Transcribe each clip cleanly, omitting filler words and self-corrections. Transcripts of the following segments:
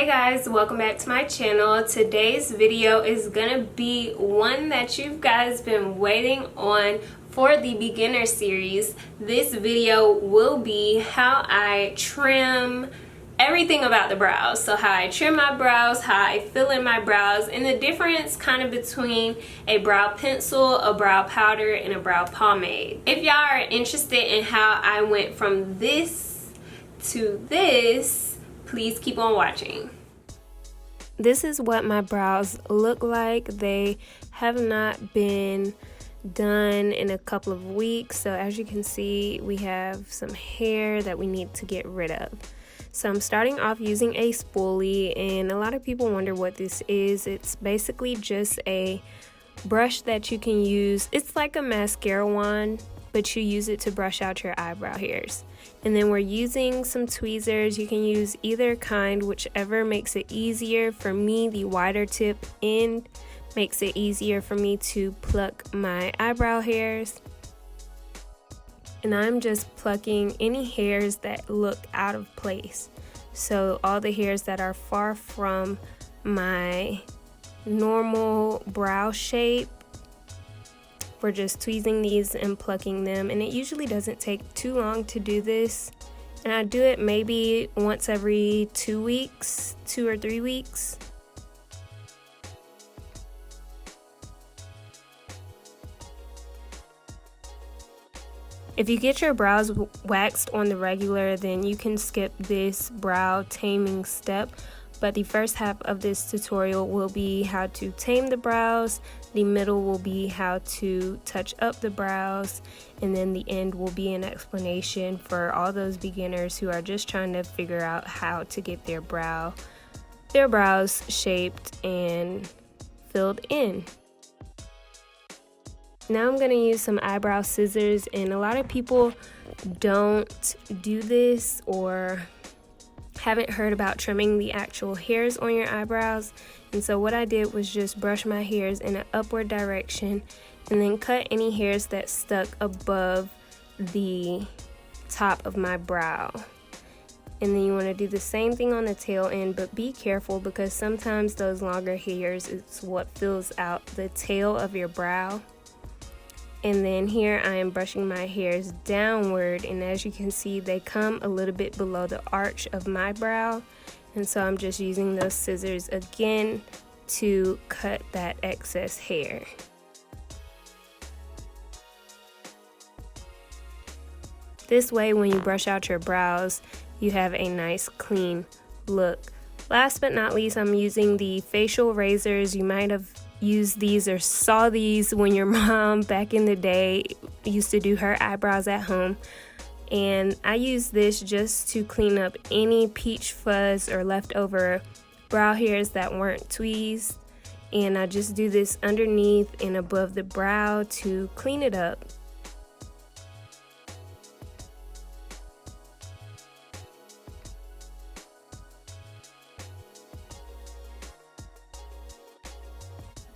Hey guys, welcome back to my channel. Today's video is gonna be one that you guys been waiting on for the beginner series. This video will be how I trim everything about the brows. So how I trim my brows, how I fill in my brows, and the difference kind of between a brow pencil, a brow powder, and a brow pomade. If y'all are interested in how I went from this to this, please keep on watching. This is what my brows look like. They have not been done in a couple of weeks. So as you can see, we have some hair that we need to get rid of. So I'm starting off using a spoolie, and a lot of people wonder what this is. It's basically just a brush that you can use. It's like a mascara wand, but you use it to brush out your eyebrow hairs. And then we're using some tweezers. You can use either kind, whichever makes it easier. For me, the wider tip end makes it easier for me to pluck my eyebrow hairs. And I'm just plucking any hairs that look out of place. So all the hairs that are far from my normal brow shape, we're just tweezing these and plucking them, and it usually doesn't take too long to do this. And I do it maybe once every 2 weeks, 2 or 3 weeks. If you get your brows waxed on the regular, then you can skip this brow taming step. But the first half of this tutorial will be how to tame the brows, the middle will be how to touch up the brows, and then the end will be an explanation for all those beginners who are just trying to figure out how to get their brows shaped and filled in. Now I'm going to use some eyebrow scissors, and a lot of people don't do this or haven't heard about trimming the actual hairs on your eyebrows. And so what I did was just brush my hairs in an upward direction and then cut any hairs that stuck above the top of my brow. And then you want to do the same thing on the tail end, but be careful because sometimes those longer hairs is what fills out the tail of your brow. And then here I am brushing my hairs downward, and as you can see, they come a little bit below the arch of my brow. And so I'm just using those scissors again to cut that excess hair. This way, when you brush out your brows, you have a nice clean look. Last but not least, I'm using the facial razors. You might have used these or saw these when your mom back in the day used to do her eyebrows at home. And I use this just to clean up any peach fuzz or leftover brow hairs that weren't tweezed. And I just do this underneath and above the brow to clean it up.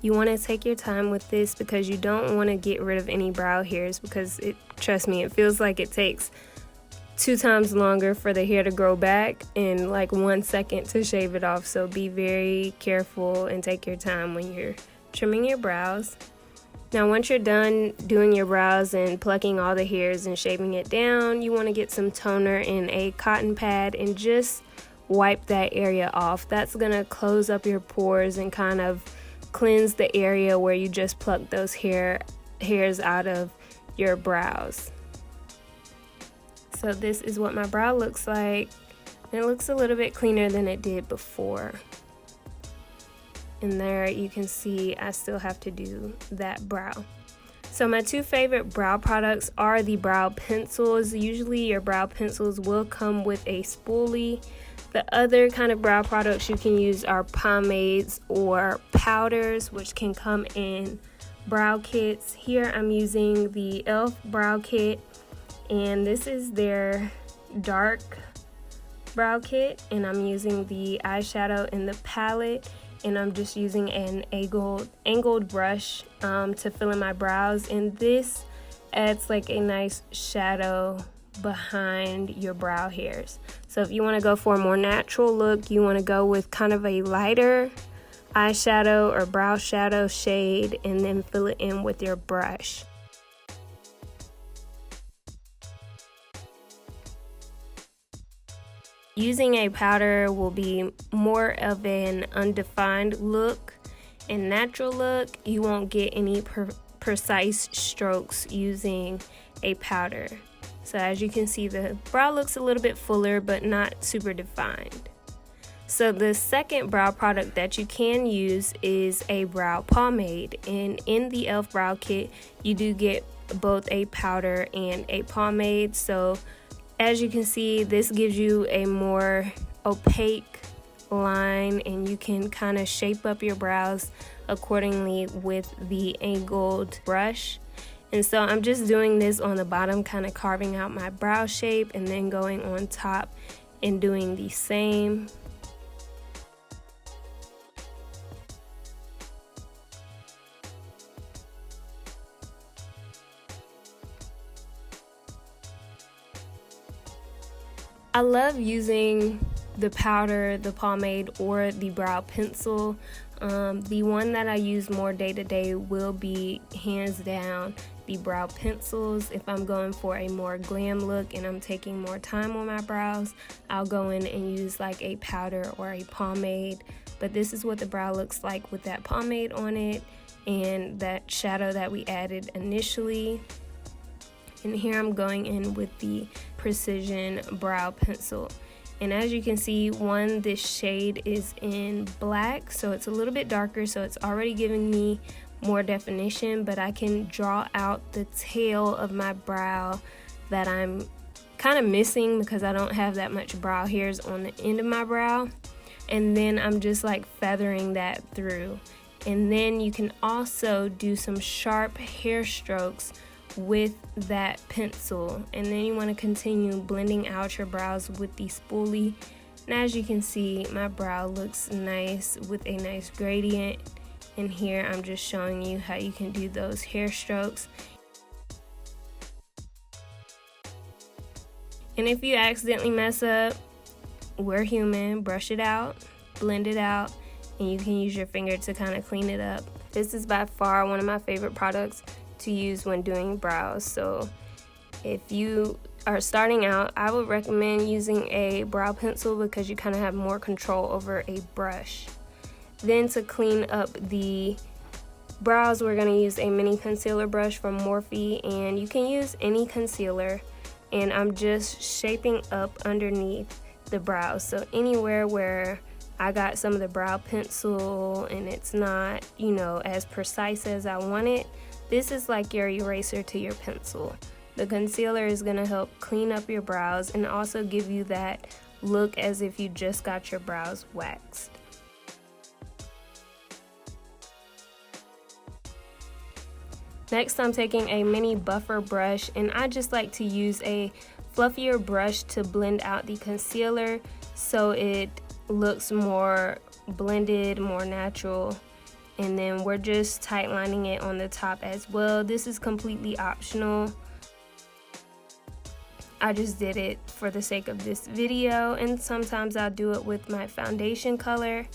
You want to take your time with this because you don't want to get rid of any brow hairs, because trust me, it feels like it takes 2 times longer for the hair to grow back and like 1 second to shave it off. So be very careful and take your time when you're trimming your brows. Now once you're done doing your brows and plucking all the hairs and shaving it down, you want to get some toner in a cotton pad and just wipe that area off. That's going to close up your pores and kind of cleanse the area where you just plucked those hairs out of your brows. So this is what my brow looks like. It looks a little bit cleaner than it did before. And there you can see I still have to do that brow. So my 2 favorite brow products are the brow pencils. Usually your brow pencils will come with a spoolie. The other kind of brow products you can use are pomades or powders, which can come in brow kits. Here I'm using the e.l.f. brow kit, and this is their dark brow kit, and I'm using the eyeshadow in the palette, and I'm just using an angled brush to fill in my brows, and this adds like a nice shadow behind your brow hairs. So if you want to go for a more natural look, you want to go with kind of a lighter eyeshadow or brow shadow shade and then fill it in with your brush. Using a powder will be more of an undefined look. In natural look, you won't get any precise strokes using a powder. So as you can see, the brow looks a little bit fuller but not super defined. So the second brow product that you can use is a brow pomade, and in the e.l.f. brow kit you do get both a powder and a pomade. So as you can see, this gives you a more opaque line and you can kind of shape up your brows accordingly with the angled brush. And so I'm just doing this on the bottom, kind of carving out my brow shape, and then going on top and doing the same. I love using the powder, the pomade, or the brow pencil. The one that I use more day to day will be hands down the brow pencils. If I'm going for a more glam look and I'm taking more time on my brows, I'll go in and use like a powder or a pomade. But this is what the brow looks like with that pomade on it and that shadow that we added initially. And here I'm going in with the Precision Brow Pencil. And as you can see, this shade is in black, so it's a little bit darker, so it's already giving me more definition, but I can draw out the tail of my brow that I'm kind of missing because I don't have that much brow hairs on the end of my brow. And then I'm just like feathering that through. And then you can also do some sharp hair strokes with that pencil, and then you want to continue blending out your brows with the spoolie. And as you can see, my brow looks nice with a nice gradient, and here I'm just showing you how you can do those hair strokes. And if you accidentally mess up, we're human, brush it out, blend it out, and you can use your finger to kind of clean it up. This is by far one of my favorite products to use when doing brows. So if you are starting out, I would recommend using a brow pencil because you kind of have more control over a brush. Then to clean up the brows, we're going to use a mini concealer brush from Morphe, and you can use any concealer, and I'm just shaping up underneath the brows. So anywhere where I got some of the brow pencil and it's not, as precise as I want it, this is like your eraser to your pencil. The concealer is going to help clean up your brows and also give you that look as if you just got your brows waxed. Next, I'm taking a mini buffer brush, and I just like to use a fluffier brush to blend out the concealer so it looks more blended, more natural. And then we're just tight lining it on the top as well. This is completely optional. I just did it for the sake of this video, and sometimes I'll do it with my foundation color.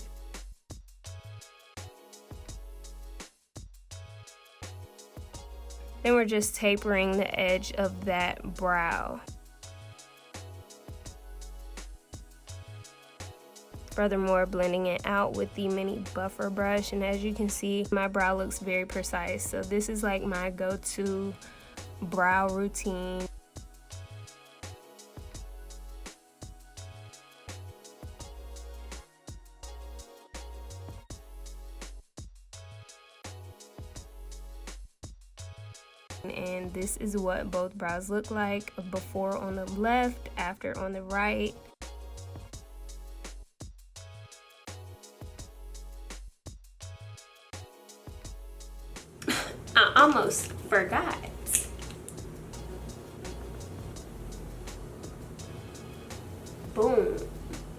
Then we're just tapering the edge of that brow. Furthermore, blending it out with the mini buffer brush, and as you can see, my brow looks very precise. So this is like my go-to brow routine. And this is what both brows look like, before on the left, after on the right. I almost forgot. Boom.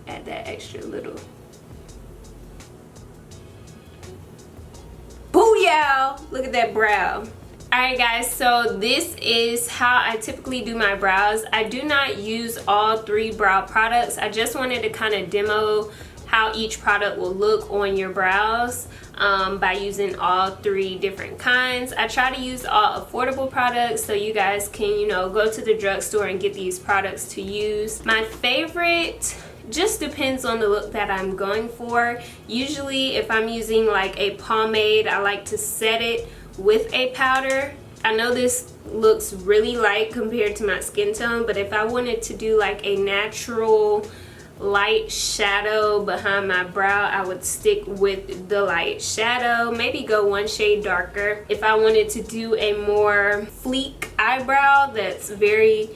Add that extra little. Booyah! Look at that brow. I Alright guys, so this is how I typically do my brows. I do not use all 3 brow products. I just wanted to kind of demo how each product will look on your brows by using all 3 different kinds. I try to use all affordable products so you guys can, you know, go to the drugstore and get these products to use. My favorite just depends on the look that I'm going for. Usually if I'm using like a pomade, I like to set it with a powder. I know this looks really light compared to my skin tone, but if I wanted to do like a natural light shadow behind my brow, I would stick with the light shadow, maybe go 1 shade darker. If I wanted to do a more sleek eyebrow that's very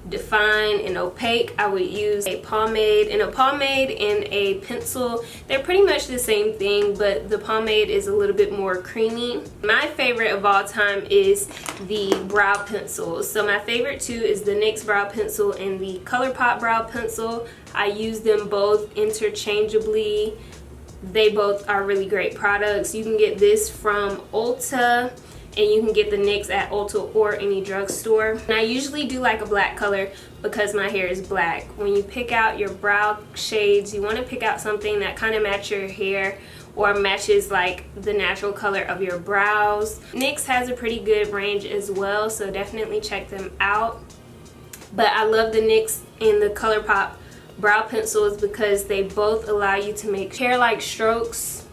defined and opaque, I would use a pomade. And a pomade and a pencil, they're pretty much the same thing, but the pomade is a little bit more creamy. My favorite of all time is the brow pencil. So my favorite 2 is the NYX brow pencil and the ColourPop brow pencil. I use them both interchangeably. They both are really great products. You can get this from Ulta, and you can get the NYX at Ulta or any drugstore. And I usually do like a black color because my hair is black. When you pick out your brow shades, you want to pick out something that kind of matches your hair or matches like the natural color of your brows. NYX has a pretty good range as well, so definitely check them out. But I love the NYX and the ColourPop brow pencils because they both allow you to make hair-like strokes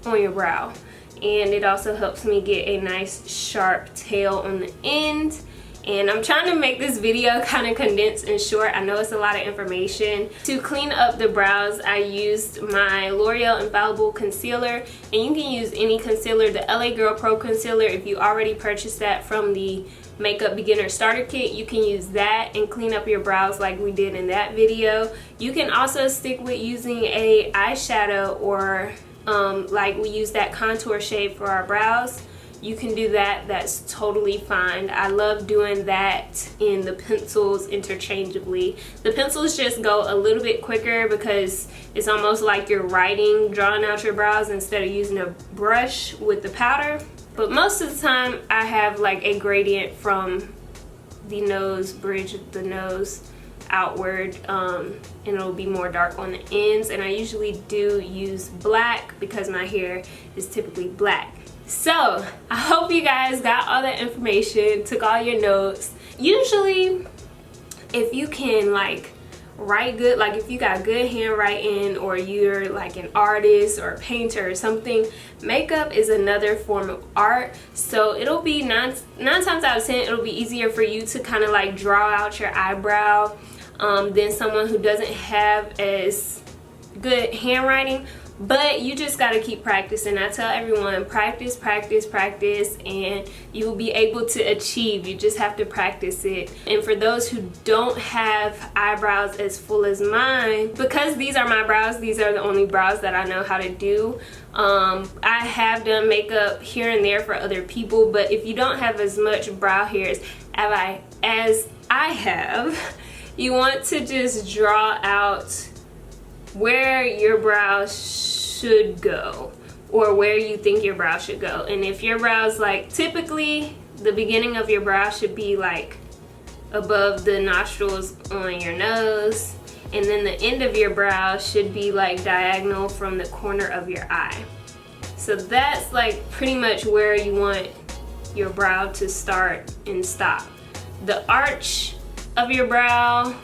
on your brow. And it also helps me get a nice sharp tail on the end. And I'm trying to make this video kind of condensed and short. I know it's a lot of information. To clean up the brows, I used my L'Oreal Infallible Concealer, and you can use any concealer, the LA Girl Pro Concealer. If you already purchased that from the Makeup Beginner Starter Kit, you can use that and clean up your brows like we did in that video. You can also stick with using a eyeshadow or like we use that contour shade for our brows. You can do that. That's totally fine. I love doing that in the pencils interchangeably. The pencils just go a little bit quicker because it's almost like you're drawing out your brows instead of using a brush with the powder. But most of the time I have like a gradient from the nose, bridge of the nose outward, and it'll be more dark on the ends. And I usually do use black because my hair is typically black. So I hope you guys got all that information, took all your notes. Usually if you can like write good, like if you got good handwriting or you're like an artist or a painter or something, makeup is another form of art. So it'll be nine times out of 10 it'll be easier for you to kind of like draw out your eyebrow than someone who doesn't have as good handwriting. But you just got to keep practicing. I tell everyone, practice, practice, practice, and you will be able to achieve. You just have to practice it. And for those who don't have eyebrows as full as mine, because these are my brows, these are the only brows that I know how to do. I have done makeup here and there for other people, but if you don't have as much brow hairs as I have, you want to just draw out where your brows should go or where you think your brow should go. And if your brows, like, typically the beginning of your brow should be like above the nostrils on your nose, and then the end of your brow should be like diagonal from the corner of your eye. So that's like pretty much where you want your brow to start and stop. The arch of your brow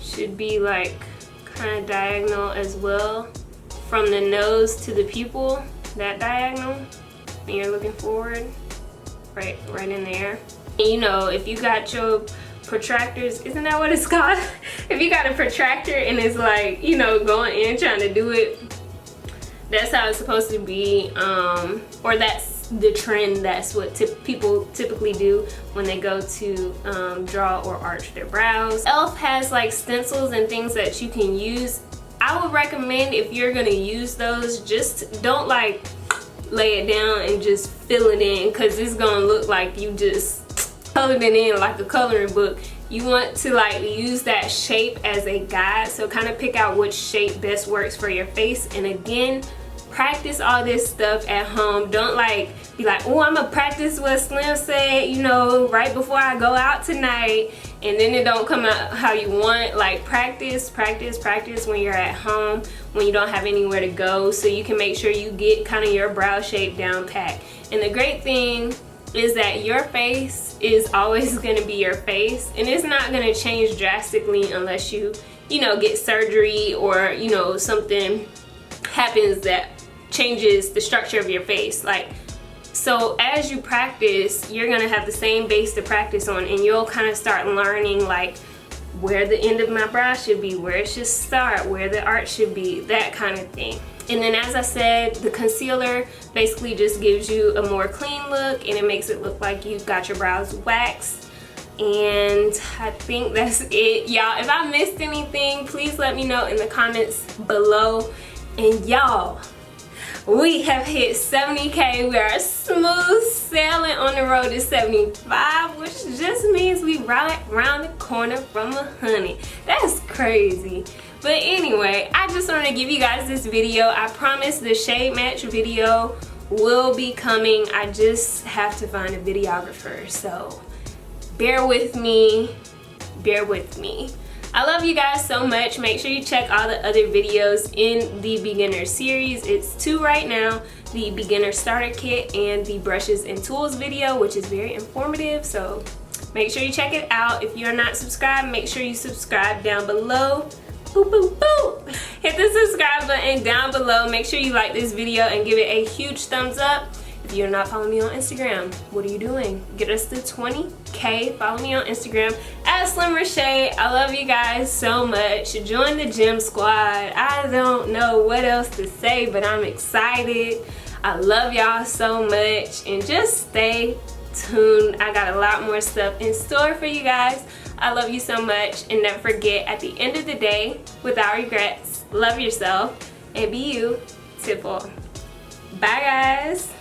should be like kind of diagonal as well, from the nose to the pupil, that diagonal, and you're looking forward, right in there. And you know, if you got your protractors, isn't that what it's called? If you got a protractor and it's like, you know, going in trying to do it, that's how it's supposed to be, or that's the trend. That's what people typically do when they go to draw or arch their brows. e.l.f. has like stencils and things that you can use. I would recommend, if you're gonna use those, just don't like lay it down and just fill it in, because it's gonna look like you just colored it in like a coloring book. You want to like use that shape as a guide, so kind of pick out which shape best works for your face. And again, practice all this stuff at home. Don't like be like, oh, I'm gonna practice what Slim said, you know, right before I go out tonight, and then it don't come out how you want. Like practice when you're at home, when you don't have anywhere to go, so you can make sure you get kind of your brow shape down pat. And the great thing is that your face is always going to be your face, and it's not going to change drastically unless you know, get surgery, or you know, something happens that changes the structure of your face. Like, so as you practice, you're gonna have the same base to practice on, and you'll kind of start learning like where the end of my brow should be, where it should start, where the arch should be, that kind of thing. And then, as I said, the concealer basically just gives you a more clean look, and it makes it look like you've got your brows waxed. And I think that's it, y'all. If I missed anything, please let me know in the comments below. And y'all, we have hit 70K. We are smooth sailing on the road to 75, which just means we right around the corner from 100. That's crazy. But anyway, I just want to give you guys this video. I promise the shade match video will be coming. I just have to find a videographer, so bear with me. I love you guys so much. Make sure you check all the other videos in the beginner series. It's 2 right now, the beginner starter kit and the brushes and tools video, which is very informative, so make sure you check it out. If you're not subscribed, make sure you subscribe down below. Boop, boop, boop. Hit the subscribe button down below. Make sure you like this video and give it a huge thumbs up. If you're not following me on Instagram, what are you doing? Get us to 20K. Follow me on Instagram at Slim Reshae. I love you guys so much. Join the gym squad. I don't know what else to say, but I'm excited. I love y'all so much, and just stay tuned. I got a lot more stuff in store for you guys. I love you so much, and never forget, at the end of the day, without regrets, love yourself and be you. Tipple. Bye guys.